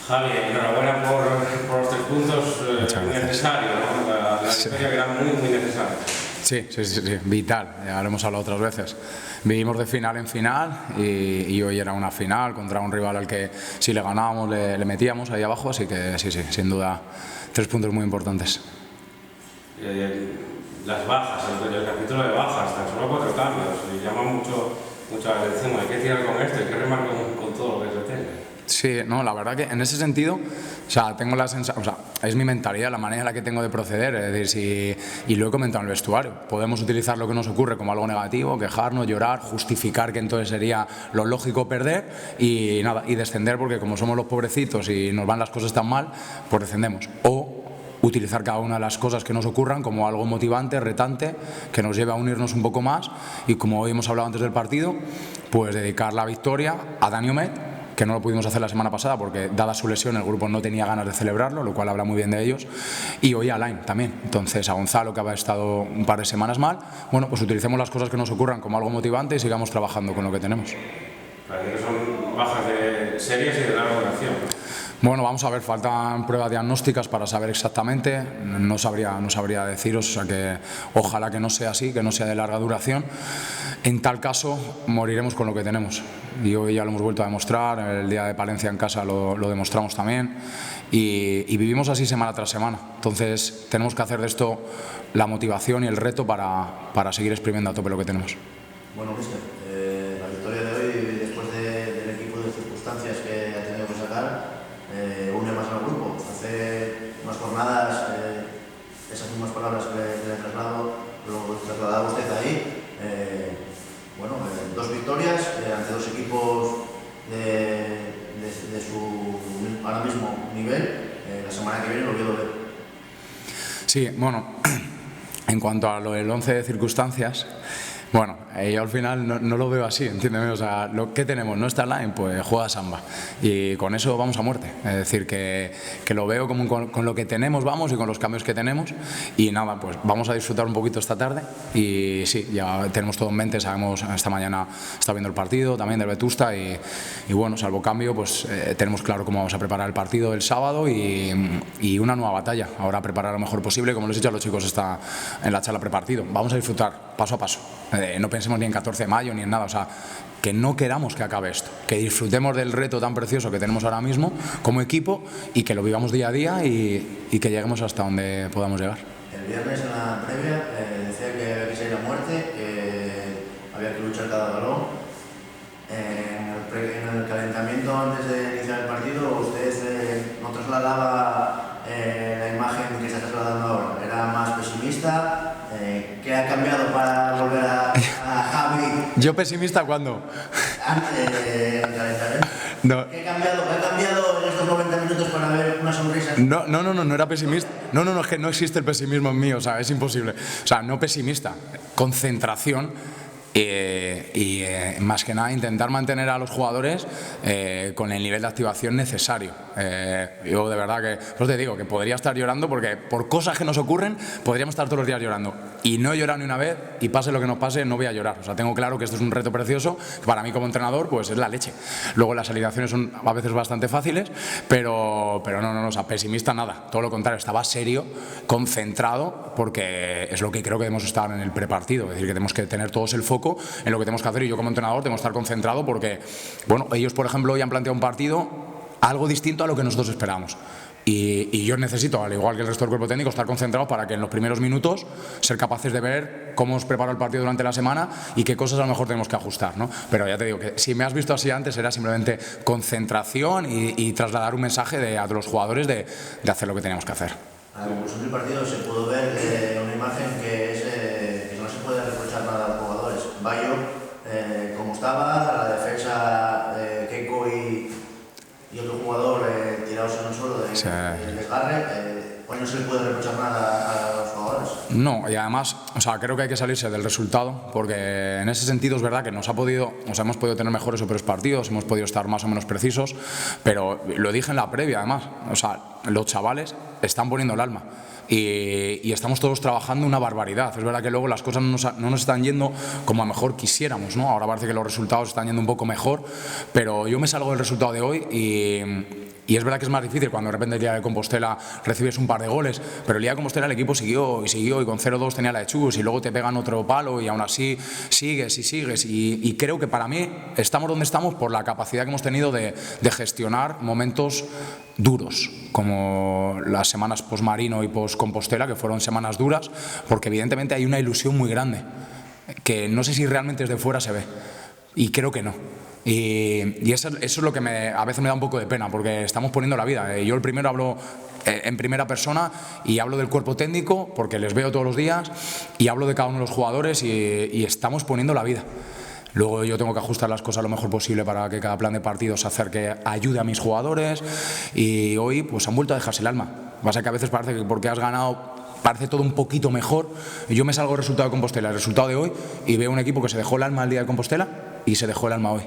Javi, enhorabuena por los 3 puntos necesarios, ¿no? La victoria que era muy necesaria. Sí, vital, ya lo hemos hablado otras veces. Vivimos de final en final y hoy era una final contra un rival al que si le ganábamos le metíamos ahí abajo, así que sí, sin duda 3 puntos muy importantes. Las bajas, el capítulo de bajas, tan solo 4 cambios, y llama mucho la atención. Hay que tirar con esto, hay que remar con todo lo que se tenga. Sí, no, la verdad que en ese sentido, o sea, tengo la sensación, o sea, es mi mentalidad, la manera en la que tengo de proceder, es decir, y lo he comentado en el vestuario, podemos utilizar lo que nos ocurre como algo negativo, quejarnos, llorar, justificar que entonces sería lo lógico perder y nada, y descender porque como somos los pobrecitos y nos van las cosas tan mal, pues descendemos. O utilizar cada una de las cosas que nos ocurran como algo motivante, retante, que nos lleve a unirnos un poco más y como hoy hemos hablado antes del partido, pues dedicar la victoria a Dani Omet, que no lo pudimos hacer la semana pasada porque dada su lesión el grupo no tenía ganas de celebrarlo, lo cual habla muy bien de ellos, y hoy a Alain también. Entonces a Gonzalo, que había estado un par de semanas mal, bueno, pues utilicemos las cosas que nos ocurran como algo motivante y sigamos trabajando con lo que tenemos. Parece que son bajas de serias y de larga duración. Bueno, vamos a ver, faltan pruebas diagnósticas para saber exactamente, no sabría deciros, o sea que ojalá que no sea así, que no sea de larga duración. En tal caso, moriremos con lo que tenemos y hoy ya lo hemos vuelto a demostrar, el día de Palencia en casa lo demostramos también y vivimos así semana tras semana. Entonces tenemos que hacer de esto la motivación y el reto para seguir exprimiendo a tope lo que tenemos. Bueno, mister, la victoria de hoy, después del equipo de circunstancias que ha tenido que sacar, une más al grupo. Hace unas jornadas, esas mismas palabras que le trasladaba usted ahí. Bueno, 2 victorias ante 2 equipos de su ahora mismo nivel. La semana que viene lo voy a ver. Sí, bueno, en cuanto a lo del 11 de circunstancias, bueno, yo al final no lo veo así, entiéndeme, o sea, lo que tenemos no está online, pues juega samba y con eso vamos a muerte, es decir, que lo veo como con lo que tenemos vamos y con los cambios que tenemos y nada, pues vamos a disfrutar un poquito esta tarde y sí, ya tenemos todo en mente, sabemos, esta mañana está viendo el partido también del Vetusta y bueno, salvo cambio, pues tenemos claro cómo vamos a preparar el partido del sábado y una nueva batalla, ahora preparar lo mejor posible, como les he dicho a los chicos está en la charla prepartido, vamos a disfrutar paso a paso. No pensemos ni en 14 de mayo ni en nada, o sea, que no queramos que acabe esto, que disfrutemos del reto tan precioso que tenemos ahora mismo como equipo y que lo vivamos día a día y que lleguemos hasta donde podamos llegar. El viernes en la previa decía que había que salir a muerte, que había que luchar cada balón. En el calentamiento antes de iniciar el partido usted no trasladaba la imagen que está trasladando ahora, era más pesimista. ¿Qué ha cambiado para volver a Javi? ¿Yo pesimista cuándo? Antes del calentamiento. No. ¿Qué ha cambiado en estos 90 minutos para ver una sonrisa? No era pesimista. No, es que no existe el pesimismo en mí, o sea, es imposible. O sea, no pesimista, concentración. Y más que nada intentar mantener a los jugadores con el nivel de activación necesario. Yo de verdad que pues te digo que podría estar llorando porque por cosas que nos ocurren podríamos estar todos los días llorando y no he llorado ni una vez y pase lo que nos pase no voy a llorar. O sea, tengo claro que esto es un reto precioso que para mí como entrenador pues es la leche. Luego las alineaciones son a veces bastante fáciles, pero no, o sea, pesimista nada, todo lo contrario, estaba serio, concentrado porque es lo que creo que debemos estar en el prepartido, es decir, que tenemos que tener todos el foco en lo que tenemos que hacer y yo como entrenador tengo que estar concentrado porque, bueno, ellos por ejemplo hoy han planteado un partido algo distinto a lo que nosotros esperamos y yo necesito, al igual que el resto del cuerpo técnico, estar concentrado para que en los primeros minutos ser capaces de ver cómo os preparo el partido durante la semana y qué cosas a lo mejor tenemos que ajustar, ¿no? Pero ya te digo que si me has visto así antes era simplemente concentración y trasladar un mensaje a los jugadores de hacer lo que teníamos que hacer. A la conclusión del partido se pudo ver una imagen que no se puede reprochar nada a los jugadores. Bayo, como estaba, la defensa, Keiko y otro jugador tirados en el suelo del desgarre, hoy no se le puede reprochar nada a los jugadores. No, y además, o sea, creo que hay que salirse del resultado, porque en ese sentido es verdad que hemos podido tener mejores o peores partidos, hemos podido estar más o menos precisos, pero lo dije en la previa además, o sea, los chavales están poniendo el alma. y estamos todos trabajando una barbaridad. Es verdad que luego las cosas no nos están yendo como a lo mejor quisiéramos, ¿no? Ahora parece que los resultados están yendo un poco mejor, pero yo me salgo del resultado de hoy y es verdad que es más difícil cuando de repente el día de Compostela recibes un par de goles, pero el día de Compostela el equipo siguió y con 0-2 tenía la de Chus y luego te pegan otro palo y aún así sigues y creo que para mí estamos donde estamos por la capacidad que hemos tenido de gestionar momentos duros, como las semanas post-Marino y post-Compostela, que fueron semanas duras, porque evidentemente hay una ilusión muy grande, que no sé si realmente desde fuera se ve, y creo que no. Y eso es lo que a veces me da un poco de pena, porque estamos poniendo la vida. Yo el primero hablo en primera persona y hablo del cuerpo técnico, porque les veo todos los días, y hablo de cada uno de los jugadores y estamos poniendo la vida. Luego yo tengo que ajustar las cosas lo mejor posible para que cada plan de partido se acerque, ayude a mis jugadores, y hoy pues han vuelto a dejarse el alma. Pasa que a veces parece que porque has ganado parece todo un poquito mejor. Yo me salgo del resultado de Compostela, el resultado de hoy, y veo un equipo que se dejó el alma el día de Compostela y se dejó el alma hoy.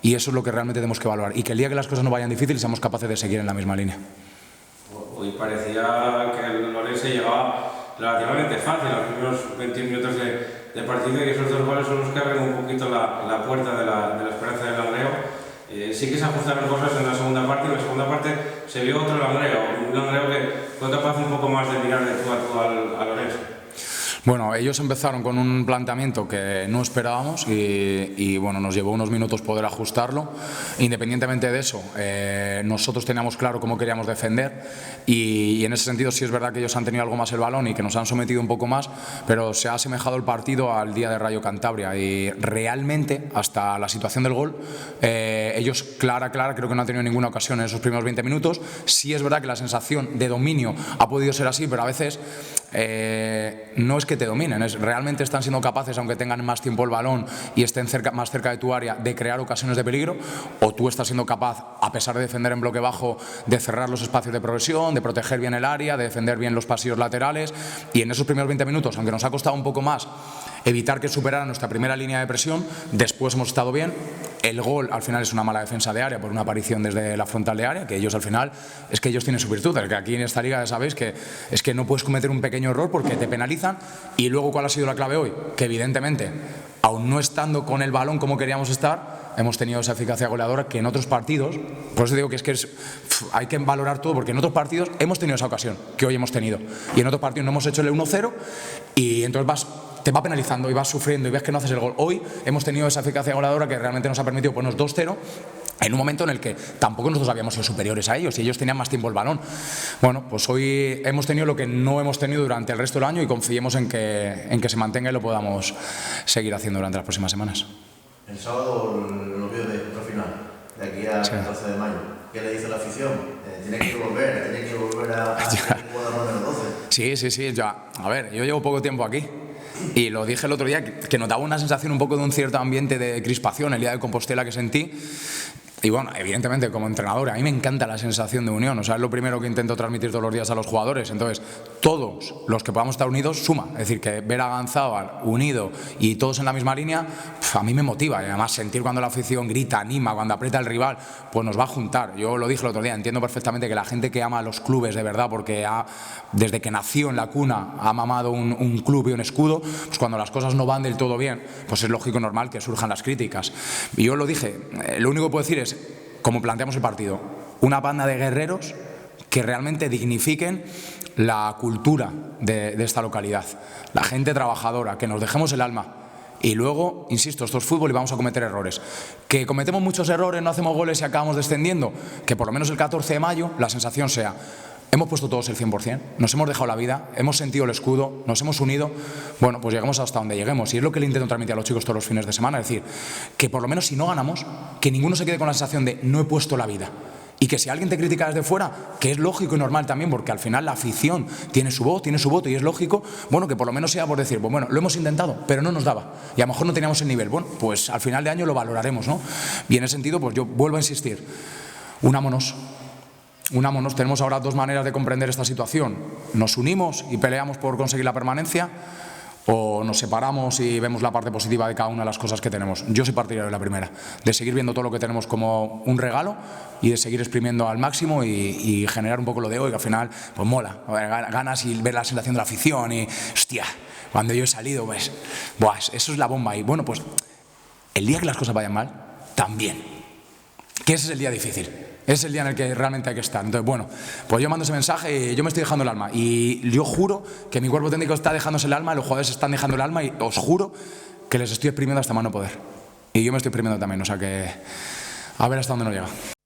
Y eso es lo que realmente tenemos que valorar, y que el día que las cosas no vayan difíciles seamos capaces de seguir en la misma línea. Hoy parecía que el Lorense llegaba relativamente fácil los primeros 21 minutos de partido, y esos dos goles son los que abren un poquito la puerta de la esperanza del Langreo. Sí que se ajustaron cosas en la segunda parte, y en la segunda parte se vio otro Langreo, un Langreo que fue capaz un poco más de mirar de tú a tú al Lorense. Bueno, ellos empezaron con un planteamiento que no esperábamos y bueno, nos llevó unos minutos poder ajustarlo. Independientemente de eso, nosotros teníamos claro cómo queríamos defender y en ese sentido sí es verdad que ellos han tenido algo más el balón y que nos han sometido un poco más, pero se ha asemejado el partido al día de Rayo Cantabria, y realmente hasta la situación del gol, ellos clara creo que no han tenido ninguna ocasión en esos primeros 20 minutos. Sí es verdad que la sensación de dominio ha podido ser así, pero a veces no es que te dominen, realmente están siendo capaces, aunque tengan más tiempo el balón y estén más cerca de tu área, de crear ocasiones de peligro, o tú estás siendo capaz, a pesar de defender en bloque bajo, de cerrar los espacios de progresión, de proteger bien el área, de defender bien los pasillos laterales. Y en esos primeros 20 minutos, aunque nos ha costado un poco más evitar que superara nuestra primera línea de presión, después hemos estado bien. El gol al final es una mala defensa de área por una aparición desde la frontal de área, que ellos al final, es que ellos tienen su virtud, que aquí en esta liga ya sabéis que es que no puedes cometer un pequeño error porque te penalizan. Y luego, ¿cuál ha sido la clave hoy? Que evidentemente, aún no estando con el balón como queríamos estar, hemos tenido esa eficacia goleadora que en otros partidos, por eso digo que hay que valorar todo, porque en otros partidos hemos tenido esa ocasión que hoy hemos tenido, y en otros partidos no hemos hecho el 1-0 y entonces te va penalizando y vas sufriendo y ves que no haces el gol. Hoy hemos tenido esa eficacia goleadora que realmente nos ha permitido ponernos 2-0 en un momento en el que tampoco nosotros habíamos sido superiores a ellos y ellos tenían más tiempo el balón. Bueno, pues hoy hemos tenido lo que no hemos tenido durante el resto del año, y confiemos en que se mantenga y lo podamos seguir haciendo durante las próximas semanas. El sábado lo vio de otro final, de aquí al 14 de mayo. ¿Qué le dice la afición? Tiene que volver a jugar número 12. Sí, ya. A ver, yo llevo poco tiempo aquí. Y lo dije el otro día, que notaba una sensación un poco de un cierto ambiente de crispación el día de Compostela que sentí. Y bueno, evidentemente como entrenador a mí me encanta la sensación de unión, o sea, es lo primero que intento transmitir todos los días a los jugadores. Entonces, todos los que podamos estar unidos suma, es decir, que ver a Ganzábal unido y todos en la misma línea, a mí me motiva, y además sentir cuando la afición grita, anima, cuando aprieta el rival, pues nos va a juntar. Yo lo dije el otro día, entiendo perfectamente que la gente que ama a los clubes de verdad, porque desde que nació en la cuna ha mamado un club y un escudo, pues cuando las cosas no van del todo bien, pues es lógico y normal que surjan las críticas. Y yo lo dije, lo único que puedo decir es, como planteamos el partido, una banda de guerreros que realmente dignifiquen la cultura de esta localidad, la gente trabajadora, que nos dejemos el alma. Y luego, insisto, esto es fútbol y vamos a cometer errores. Que cometemos muchos errores, no hacemos goles y acabamos descendiendo, que por lo menos el 14 de mayo la sensación sea: hemos puesto todos el 100%, nos hemos dejado la vida, hemos sentido el escudo, nos hemos unido. Bueno, pues llegamos hasta donde lleguemos, y es lo que le intento transmitir a los chicos todos los fines de semana, es decir, que por lo menos si no ganamos, que ninguno se quede con la sensación de no he puesto la vida. Y que si alguien te critica desde fuera, que es lógico y normal también, porque al final la afición tiene su voz, tiene su voto, y es lógico, bueno, que por lo menos sea por decir, pues bueno, lo hemos intentado, pero no nos daba, y a lo mejor no teníamos el nivel. Bueno, pues al final de año lo valoraremos, ¿no? Y en ese sentido, pues yo vuelvo a insistir, unámonos, tenemos ahora dos maneras de comprender esta situación: nos unimos y peleamos por conseguir la permanencia, o nos separamos y vemos la parte positiva de cada una de las cosas que tenemos. Yo soy partidario de la primera, de seguir viendo todo lo que tenemos como un regalo y de seguir exprimiendo al máximo y generar un poco lo de hoy, que al final pues mola, ganas y ver la sensación de la afición y hostia, cuando yo he salido pues, buah, eso es la bomba. Y bueno, pues el día que las cosas vayan mal, también, que ese es el día difícil. Es el día en el que realmente hay que estar. Entonces, bueno, pues yo mando ese mensaje y yo me estoy dejando el alma. Y yo juro que mi cuerpo técnico está dejándose el alma, los jugadores están dejando el alma y os juro que les estoy exprimiendo hasta más no poder. Y yo me estoy exprimiendo también, o sea que a ver hasta dónde nos llega.